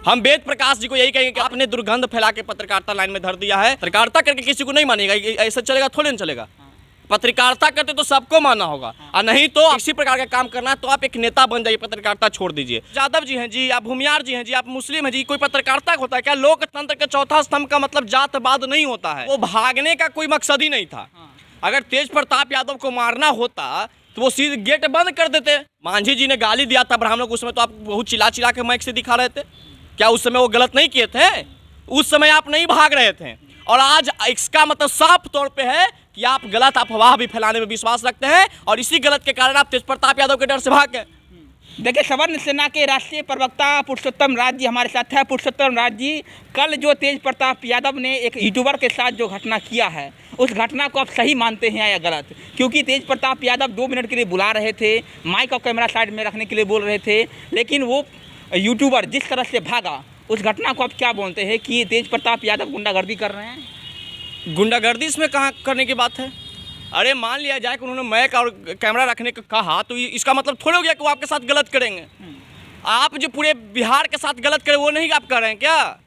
हम वेद प्रकाश जी को यही कहेंगे कि आपने दुर्गंध फैला के पत्रकारिता लाइन में धर दिया है। पत्रकारिता करके किसी को नहीं मानेगा, ऐसा चलेगा थोड़े ना चलेगा। पत्रकारिता करते तो सबको मानना होगा, और नहीं तो इसी प्रकार का काम करना है तो आप एक नेता बन जाइए, पत्रकारिता छोड़ दीजिए। यादव जी हैं जी, आप भूमियार जी हैं जी, आप मुस्लिम हैं जी, कोई पत्रकारिता होता है क्या? लोकतंत्र के चौथा स्तंभ का मतलब जातवाद नहीं होता है। वो भागने का कोई मकसद ही नहीं था। अगर तेज प्रताप यादव को मारना होता तो वो सीधे गेट बंद कर देते। मांझी जी ने गाली दिया था ब्राह्मणों को, उसमें तो आप बहुत चिल्ला चिल्ला के माइक से दिखा रहे थे। क्या उस समय वो गलत नहीं किए थे? उस समय आप नहीं भाग रहे थे। और आज इसका मतलब साफ तौर पे है कि आप गलत अफवाह भी फैलाने में विश्वास रखते हैं, और इसी गलत के कारण आप तेज प्रताप यादव के डर से भाग गए। देखिए, सवर्ण सेना के राष्ट्रीय प्रवक्ता पुरुषोत्तम राज जी हमारे साथ है। पुरुषोत्तम राज जी, कल जो तेज प्रताप यादव ने एक यूट्यूबर के साथ जो घटना किया है, उस घटना को आप सही मानते हैं या गलत? क्योंकि तेज प्रताप यादव 2 मिनट के लिए बुला रहे थे, माइक और कैमरा साइड में रखने के लिए बोल रहे थे, लेकिन वो यूट्यूबर जिस तरह से भागा, उस घटना को आप क्या बोलते हैं कि तेज प्रताप यादव गुंडागर्दी कर रहे हैं? गुंडागर्दी इसमें कहाँ करने की बात है? अरे मान लिया जाए कि उन्होंने माइक और कैमरा रखने को कहा, तो इसका मतलब थोड़ा हो गया कि वो आपके साथ गलत करेंगे। आप जो पूरे बिहार के साथ गलत करें वो नहीं आप कर रहे हैं क्या?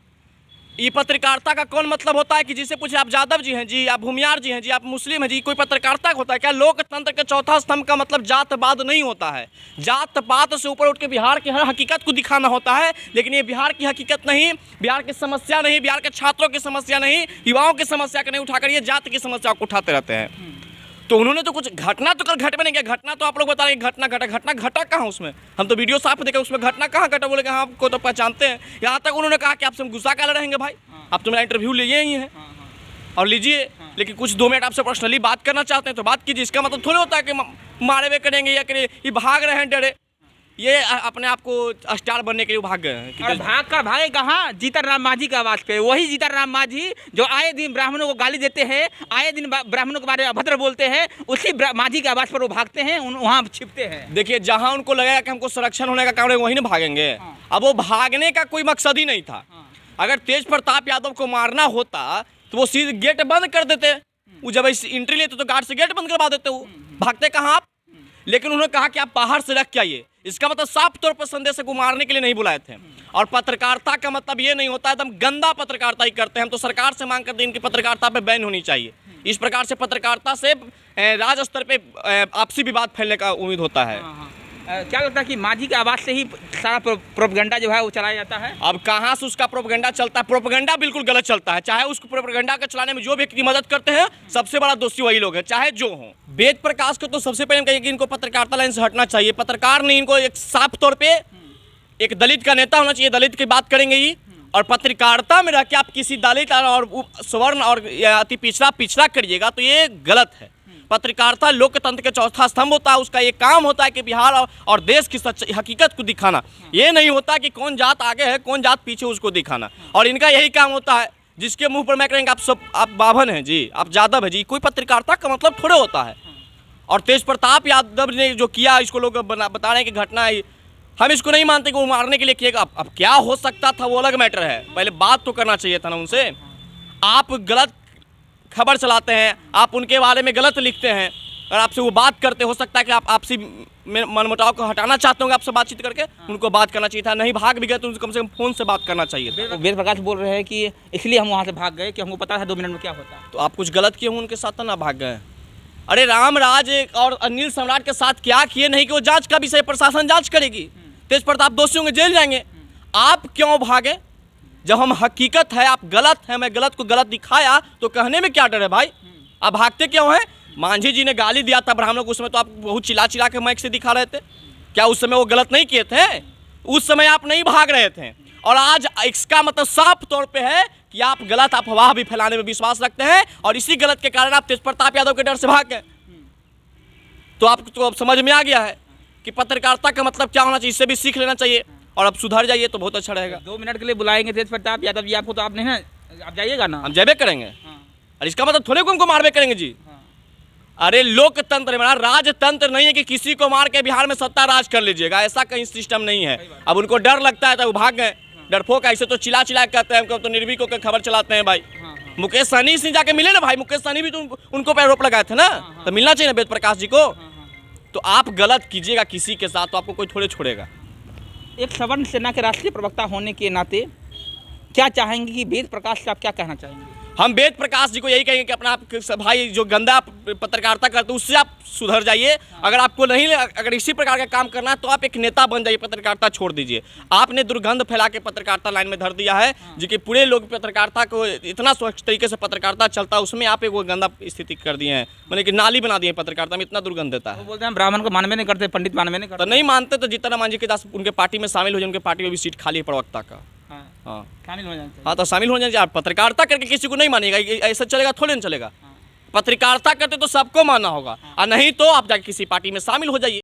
ये पत्रकारिता का कौन मतलब होता है कि जिसे पूछे आप यादव जी हैं जी, आप भूमियार जी हैं जी, आप मुस्लिम हैं जी, कोई पत्रकारिता होता है क्या? लोकतंत्र के चौथा स्तंभ का मतलब जातवाद नहीं होता है। जात पात से ऊपर उठ के बिहार की हर हकीकत को दिखाना होता है, लेकिन ये बिहार की हकीकत नहीं, बिहार की समस्या नहीं, बिहार के छात्रों की समस्या नहीं, युवाओं की समस्या को नहीं उठाकर ये जात की समस्या को उठाते रहते हैं। तो उन्होंने तो कुछ घटना तो कल घट में नहीं गया। घटना तो आप लोग बता रहे हैं घटना घटा कहाँ उसमें? हम तो वीडियो साफ देखे, उसमें घटना कहाँ घटा? बोले कि हाँ आपको तो पहचानते हैं। यहाँ तक उन्होंने कहा कि आपसे हम गुस्सा काले रहेंगे भाई, आप तो मेरा इंटरव्यू लिए ही हैं और लीजिए, लेकिन कुछ 2 मिनट आपसे पर्सनली बात करना चाहते हैं तो बात कीजिए। इसका मतलब थोड़ी होता है कि मारे हुए करेंगे या करें, ये भाग रहे हैं डरे, ये अपने आप को स्टार बनने के लिए भाग गए हैं। और भाग का भागे कहाँ? जीतन राम मांझी की आवाज़ पे। वही जीतन राम मांझी जो आए दिन ब्राह्मणों को गाली देते हैं, आए दिन ब्राह्मणों के बारे में अभद्र बोलते हैं, उसी मांझी की आवाज़ पर वो भागते हैं, वहाँ छिपते हैं। देखिए, जहाँ उनको लगेगा कि हमको संरक्षण होने का काम है वहीं ना भागेंगे। अब वो भागने का कोई मकसद ही नहीं था। अगर तेज प्रताप यादव को मारना होता तो वो सीधे गेट बंद कर देते। वो जब एंट्री लेते तो गार्ड से गेट बंद करवा देते, वो भागते कहाँ आप? लेकिन उन्होंने कहा कि आप बाहर से रख के आइए। इसका मतलब साफ तौर पर संदेश को मारने के लिए नहीं बुलाए थे। और पत्रकारिता का मतलब ये नहीं होता है एकदम गंदा पत्रकारिता ही करते हैं। हम तो सरकार से मांग करते हैं इनकी पत्रकारिता पे बैन होनी चाहिए। इस प्रकार से पत्रकारिता से राज्य स्तर पे आपसी विवाद फैलने का उम्मीद होता है। क्या लगता है कि मांझी की आवाज़ से ही सारा प्रोपगेंडा जो है वो चलाया जाता है? अब कहाँ से उसका प्रोपगेंडा चलता है? प्रोपगेंडा बिल्कुल गलत चलता है। चाहे उसको प्रोपगेंडा का चलाने में जो व्यक्ति मदद करते हैं, सबसे बड़ा दोषी वही लोग हैं, चाहे जो हो। वेद प्रकाश को तो सबसे पहले कहिए कि इनको पत्रकारिता लाइन से हटना चाहिए। पत्रकार नहीं, इनको एक साफ तौर पे एक दलित का नेता होना चाहिए। दलित की बात करेंगे ही, और पत्रकारिता में रह के आप किसी दलित और सवर्ण और अति पिछड़ा करिएगा तो ये गलत है। पत्रकारिता लोकतंत्र के चौथा स्तंभ होता है। उसका ये काम होता है कि बिहार और देश की हकीकत को दिखाना। ये नहीं होता कि कौन जात आगे है कौन जात पीछे, उसको दिखाना। और इनका यही काम होता है। जिसके मुंह पर मैं कहेंगे आप बाभन हैं जी, आप यादव हैं जी, कोई पत्रकारिता का मतलब थोड़े होता है। और तेज प्रताप यादव ने जो किया, इसको लोग बता रहे हैं कि घटना है, हम इसको नहीं मानते कि वो मारने के लिए किएगा। अब क्या हो सकता था वो अलग मैटर है, पहले बात तो करना चाहिए था ना उनसे। आप गलत खबर चलाते हैं, आप उनके बारे में गलत लिखते हैं, और आपसे वो बात करते, हो सकता है कि आप आपसी मनमुटाव को हटाना चाहते होंगे, आपसे बातचीत करके उनको बात करना चाहिए था। नहीं भाग भी गए तो कम से कम फ़ोन से बात करना चाहिए था। वेद प्रकाश बोल रहे हैं कि इसलिए हम वहाँ से भाग गए कि हमको पता था 2 मिनट में क्या होता। तो आप कुछ गलत किए हों उनके साथ, ना भाग गए। अरे रामराज और अनिल सम्राट के साथ क्या किए नहीं कि वो जाँच का विषय प्रशासन जाँच करेगी। तेज प्रताप दोषी होंगे, जेल जाएंगे। आप क्यों भागे? जब हम हकीकत है, आप गलत है, मैं गलत को गलत दिखाया तो कहने में क्या डर है भाई? आप भागते क्यों हैं? मांझी जी ने गाली दिया था ब्राह्मणों को, उसमें तो आप बहुत चिल्ला चिल्ला के माइक से दिखा रहे थे। क्या उस समय वो गलत नहीं किए थे? उस समय आप नहीं भाग रहे थे। और आज इसका मतलब साफ तौर पे है कि आप गलत अफवाह भी फैलाने में विश्वास रखते हैं, और इसी गलत के कारण आप तेज प्रताप यादव के डर से भाग गए। तो आपको तो अब समझ में आ गया है कि पत्रकारिता का मतलब क्या होना चाहिए। इससे भी सीख लेना चाहिए, और अब सुधर जाइए तो बहुत अच्छा रहेगा। 2 मिनट के लिए बुलाएंगे तेज प्रताप यादव जी आपको, तो आप नहीं ना, आप जाइएगा ना? हम जयबे करेंगे। और इसका मतलब थोड़े को हमको मारबे करेंगे जी। अरे लोकतंत्र में राजतंत्र नहीं है कि किसी को मार के बिहार में सत्ता राज कर लीजिएगा, ऐसा कहीं सिस्टम नहीं है। अब उनको डर लगता है तो वो भाग गए। डरपोक ऐसे तो चिल्ला चिल्ला कहते हैं, हमको तो निर्भीक होकर खबर चलाते हैं भाई। मुकेश सहनी से जाके मिले ना भाई, मुकेश सहनी भी तो उनको पे आरोप लगाए थे ना, तो मिलना चाहिए ना वेद प्रकाश जी को। तो आप गलत कीजिएगा किसी के साथ तो आपको कोई थोड़े छोड़ेगा। एक सवर्ण सेना के राष्ट्रीय प्रवक्ता होने के नाते क्या चाहेंगे कि वेद प्रकाश से आप क्या कहना चाहेंगे? हम वेद प्रकाश जी को यही कहेंगे कि अपना आप भाई जो गंदा पत्रकारिता करते हैं उससे आप सुधर जाइए। अगर आपको नहीं, अगर इसी प्रकार का काम करना है तो आप एक नेता बन जाइए, पत्रकारिता छोड़ दीजिए। आपने दुर्गंध फैला के पत्रकारिता लाइन में धर दिया है, जो कि पूरे लोग पत्रकारिता को इतना स्वच्छ तरीके से पत्रकारिता चलता है उसमें आप एक वो गंदा स्थिति कर दिए हैं, मैंने कि नाली बना दिए पत्रकारिता में, इतना दुर्गंध देता है। वो बोलते हैं ब्राह्मण को मानवे नहीं करते, पंडित मानवे नहीं तो करते। नहीं मानते तो जीतन मांझी के दास उनके पार्टी में शामिल हो जाए, उनके पार्टी में भी सीट खाली है प्रवक्ता का। हाँ शामिल हो जाते हैं। हाँ, तो शामिल हो जाए। आप पत्रकारिता करके किसी को नहीं मानेगा, ऐसा चलेगा थोड़े ना चलेगा। पत्रकारिता करते तो सबको मानना होगा, और नहीं तो आप जाके किसी पार्टी में शामिल हो जाइए।